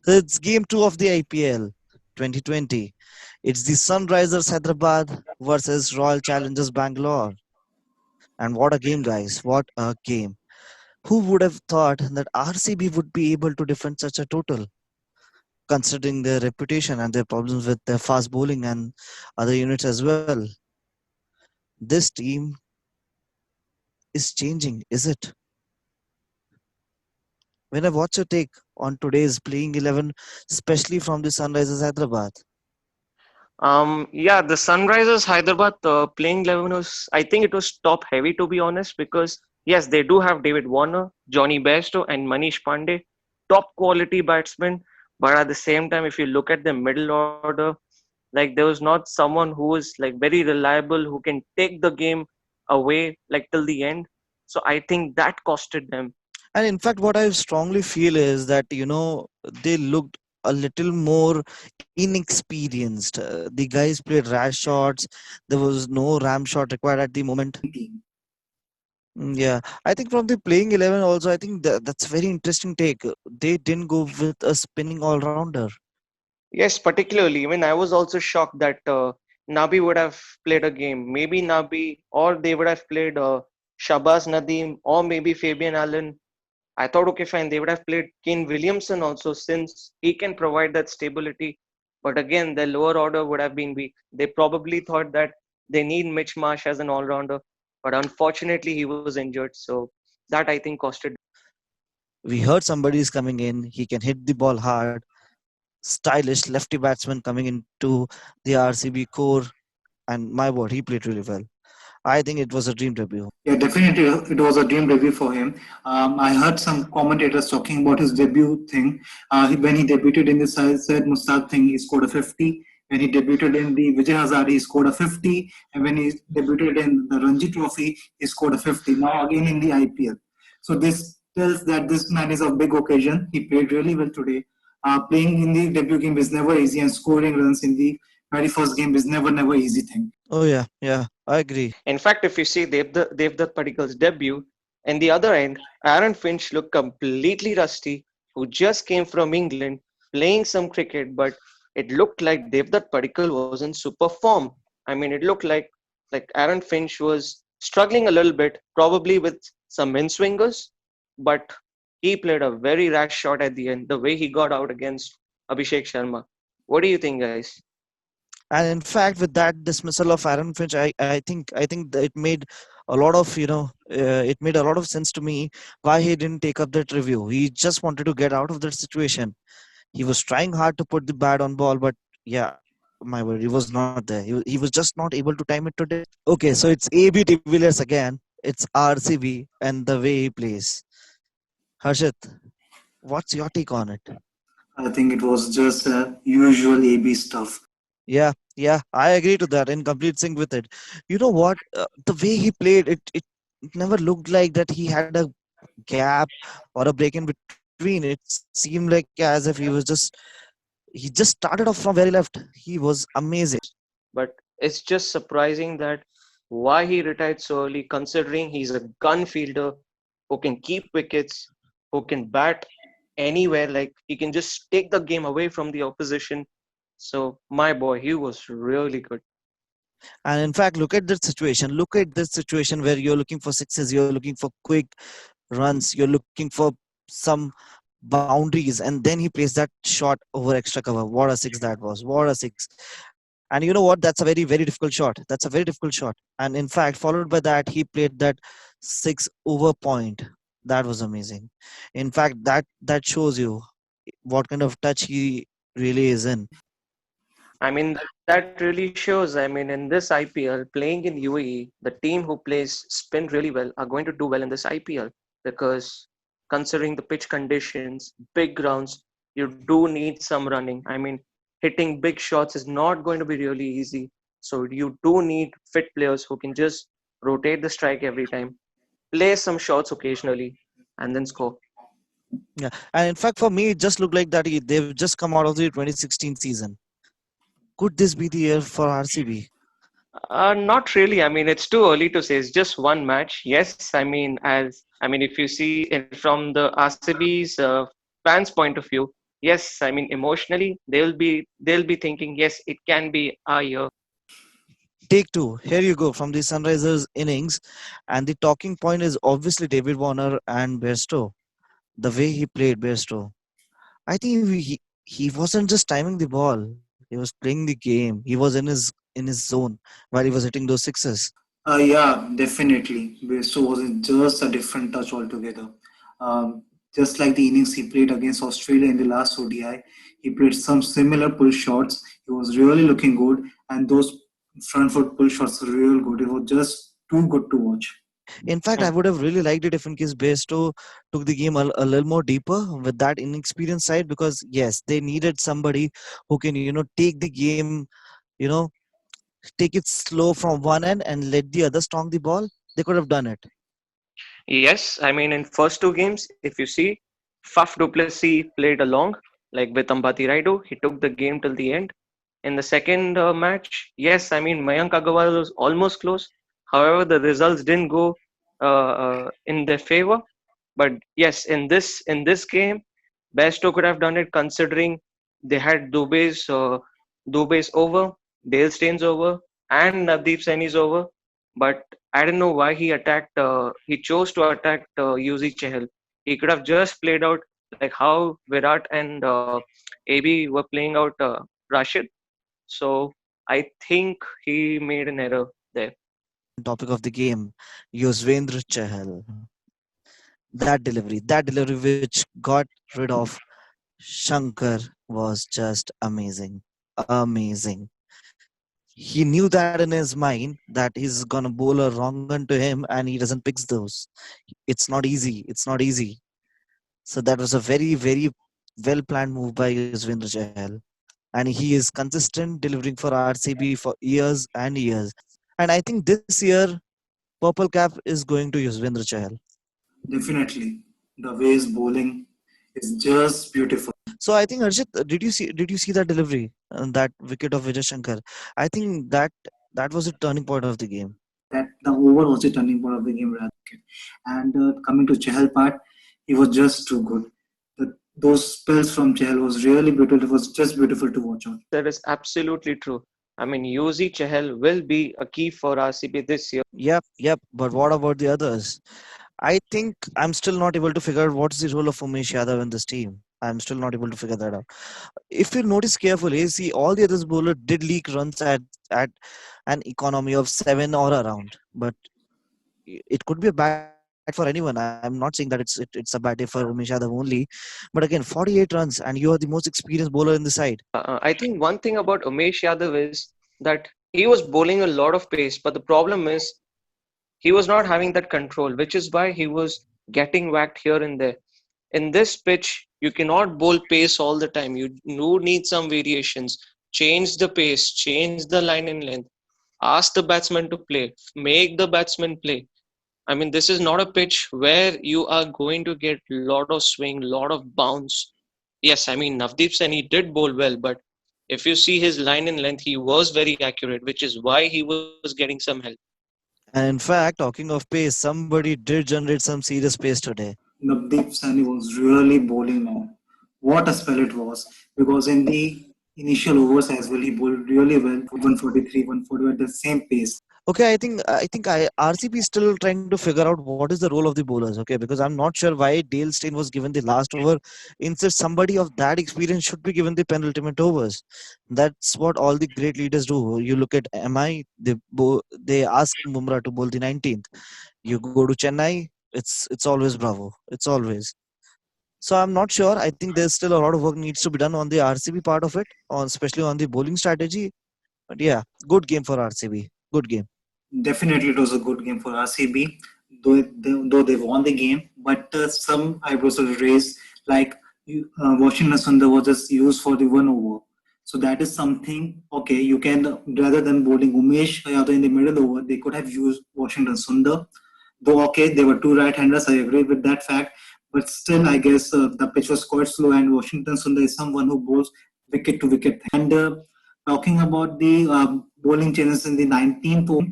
It's game two of the IPL 2020. It's the Sunrisers Hyderabad versus Royal Challengers Bangalore. And what a game, guys! What a game! Who would have thought that RCB would be able to defend such a total, considering their reputation and their problems with their fast bowling and other units as well? This team is changing, is it? When I watch your take on today's playing 11, especially from the Sunrisers Hyderabad. Yeah, the Sunrisers Hyderabad playing 11 was, I think it was top heavy to be honest, because yes, they do have David Warner, Johnny Bairstow, and Manish Pandey, top quality batsmen. But at the same time, if you look at the middle order, like there was not someone who was like very reliable who can take the game away like till the end. So I think that costed them. And in fact, what I strongly feel is that, they looked a little more inexperienced. The guys played rash shots. There was no ram shot required at the moment. Yeah, I think from the playing 11 also, I think that's very interesting take. They didn't go with a spinning all rounder. Yes, particularly. I mean, I was also shocked that Nabi would have played a game. Maybe Nabi, or they would have played Shabazz Nadeem, or maybe Fabian Allen. I thought, okay, fine, they would have played Kane Williamson also, since he can provide that stability. But again, the lower order would have been weak. They probably thought that they need Mitch Marsh as an all rounder. But unfortunately, he was injured. So that I think costed. We heard somebody is coming in. He can hit the ball hard. Stylish lefty batsman coming into the RCB core. And my word, he played really well. I think it was a dream debut. Yeah, definitely, it was a dream debut for him. I heard some commentators talking about his debut thing. When he debuted in the Syed Mustaq thing, he scored a 50. When he debuted in the Vijay Hazare, he scored a 50. And when he debuted in the Ranji Trophy, he scored a 50. Now again in the IPL. So this tells that this man is of big occasion. He played really well today. Playing in the debut game is never easy, and scoring runs in the very first game is never easy thing. Oh, yeah, yeah, I agree. In fact, if you see Devdutt Padikkal's debut, and the other end, Aaron Finch looked completely rusty, who just came from England playing some cricket, but it looked like Devdutt Padikkal was in super form. I mean, it looked like Aaron Finch was struggling a little bit, probably with some in swingers, but he played a very rash shot at the end, the way he got out against Abhishek Sharma. What do you think, guys? And in fact, with that dismissal of Aaron Finch, I think that it made a lot of it made a lot of sense to me why he didn't take up that review. He just wanted to get out of that situation. He was trying hard to put the bat on ball, but yeah, my word, he was not there. He was just not able to time it today. Okay, so it's AB de Villiers again. It's RCB and the way he plays. Harshit, what's your take on it? I think it was just usual AB stuff. Yeah, I agree to that. In complete sync with it. You know what? The way he played, it never looked like that he had a gap or a break in between. It seemed like as if he just started off from very left. He was amazing. But it's just surprising that why he retired so early, considering he's a gun fielder who can keep wickets, who can bat anywhere. Like he can just take the game away from the opposition. So my boy, he was really good. And in fact, look at that situation. Look at this situation where you're looking for sixes, you're looking for quick runs, you're looking for some boundaries, and then he plays that shot over extra cover. What a six that was! What a six! And you know what? That's a very difficult shot. That's a very difficult shot. And in fact, followed by that, he played that six over point. That was amazing. In fact, that shows you what kind of touch he really is in. I mean, that really shows. I mean, in this IPL, playing in UAE, the team who plays spin really well are going to do well in this IPL, because considering the pitch conditions, big grounds, you do need some running. I mean, hitting big shots is not going to be really easy. So you do need fit players who can just rotate the strike every time, play some shots occasionally, and then score. Yeah, and in fact, for me, it just looked like that they've just come out of the 2016 season. Could this be the year for RCB? Not really. I mean, it's too early to say. It's just one match. Yes, if you see it from the RCB's fans' point of view, yes, I mean emotionally they'll be thinking, yes, it can be our year. Take two. Here you go from the Sunrisers innings, and the talking point is obviously David Warner and Bairstow. The way he played Bairstow, I think he wasn't just timing the ball. He was playing the game. He was in his zone while he was hitting those sixes. Yeah, definitely. Bairstow was just a different touch altogether. Just like the innings he played against Australia in the last ODI, he played some similar pull shots. He was really looking good, and those front foot pull shots were real good. It was just too good to watch. In fact, I Hmm. would have really liked it if in case Bairstow took the game a little more deeper with that inexperienced side, because yes, they needed somebody who can take the game, you know take it slow from one end and let the other strong the ball. They could have done it. Yes, I mean in first two games, if you see, Faf Duplessis played along like with Ambati Raidu. He took the game till the end. In the second match, yes, I mean Mayank Agarwal was almost close. However, the results didn't go in their favor. But yes, in this game, Bairstow could have done it considering they had Dubey's over, Dale Steyn's over, and Navdeep Saini's over. But I don't know why he attacked. He chose to attack Yuzi Chahal. He could have just played out like how Virat and AB were playing out Rashid. So I think he made an error there. On topic of the game, Yuzvendra Chahal, that delivery which got rid of Shankar was just amazing. Amazing. He knew that in his mind that he's gonna bowl a wrong one to him and he doesn't pick those. It's not easy. It's not easy. So that was a very, very well planned move by Yuzvendra Chahal. And he is consistent delivering for RCB for years and years. And I think this year, Purple Cap is going to Yuzvendra Chahal. Definitely, the way he's bowling is just beautiful. So I think Arjit, did you see that delivery, that wicket of Vijay Shankar? I think that was a turning point of the game. That the over was the turning point of the game, Radhika. And coming to Chahal part, he was just too good. Those spells from Chahal was really beautiful. It was just beautiful to watch on. Yes, that is absolutely true. I mean, Yuzi Chahal will be a key for RCB this year. Yep, yep. But what about the others? I think I'm still not able to figure out what's the role of Umesh Yadav in this team. I'm still not able to figure that out. If you notice carefully, see all the others bowler did leak runs at an economy of seven or around, but it could be a bad day for anyone. I'm not saying that it's a bad day for Umesh Yadav only, but again, 48 runs and you are the most experienced bowler in the side. I think one thing about Umesh Yadav is that he was bowling a lot of pace, but the problem is he was not having that control, which is why he was getting whacked here and there. In this pitch, you cannot bowl pace all the time. You do need some variations. Change the pace, change the line in length. Ask the batsman to play, make the batsman play. I mean, this is not a pitch where you are going to get lot of swing, lot of bounce. Yes, I mean Navdeep Sen he did bowl well, but if you see his line in length, he was very accurate, which is why he was getting some help. And in fact, talking of pace, somebody did generate some serious pace today. Navdeep Saini was really bowling now. What a spell it was. Because in the initial overs as well, he bowled really well. 143, 140 at the same pace. Okay, I think RCB is still trying to figure out what is the role of the bowlers. Okay, because I'm not sure why Dale Steyn was given the last over. Instead, somebody of that experience should be given the penultimate overs. That's what all the great leaders do. You look at MI, they ask Bumrah to bowl the 19th. You go to Chennai, it's always Bravo. It's always. So I'm not sure. I think there's still a lot of work needs to be done on the RCB part of it, on especially on the bowling strategy. But yeah, good game for RCB. Good game. Definitely, it was a good game for RCB, though they won the game. But some eyebrows were raised, like Washington Sundar was just used for the 1 over. So that is something. Okay, you can rather than bowling Umesh Yadav in the middle over, they could have used Washington Sundar. Though okay, they were two right-handers. I agree with that fact. But still, I guess the pitch was quite slow, and Washington Sundar is someone who bowls wicket to wicket. And talking about the bowling changes in the 19th over,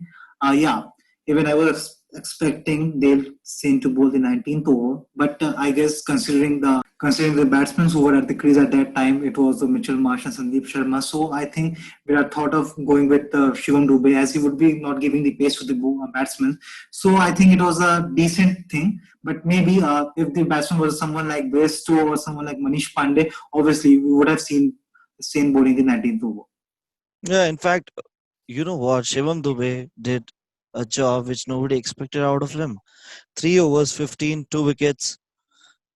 yeah, even I was expecting they'll seem to bowl the 19th over, but I guess considering the considering the batsmen who were at the crease at that time, it was Mitchell Marsh and Sandeep Sharma. So I think we had thought of going with Shivam Dubey, as he would be not giving the pace to the batsmen. So I think it was a decent thing. But maybe if the batsman was someone like Bairstow or someone like Manish Pandey, obviously we would have seen the same bowling in the 19th over. Yeah, in fact, you know what? Shivam Dubey did a job which nobody expected out of him. 3 overs, 15, 2 wickets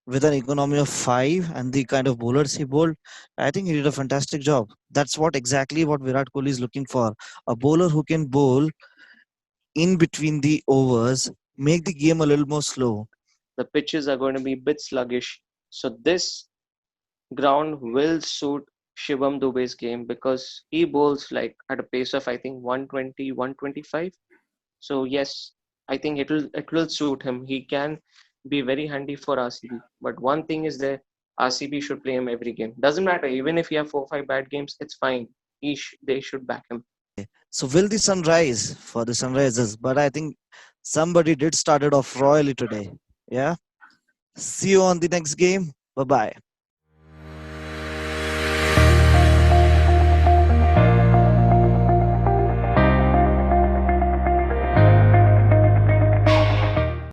with an economy of five, and the kind of bowlers he bowled, I think he did a fantastic job. That's what exactly what Virat Kohli is looking for. A bowler who can bowl in between the overs, make the game a little more slow. The pitches are going to be a bit sluggish. So this ground will suit Shivam Dubey's game because he bowls like at a pace of I think 120, 125. So yes, I think it will suit him. He can be very handy for RCB. But one thing is there, RCB should play him every game. Doesn't matter, even if he have 4 or 5 bad games, it's fine. They should back him. So will the sun rise for the Sunrisers? But I think somebody did start it off royally today. Yeah. See you on the next game. Bye bye.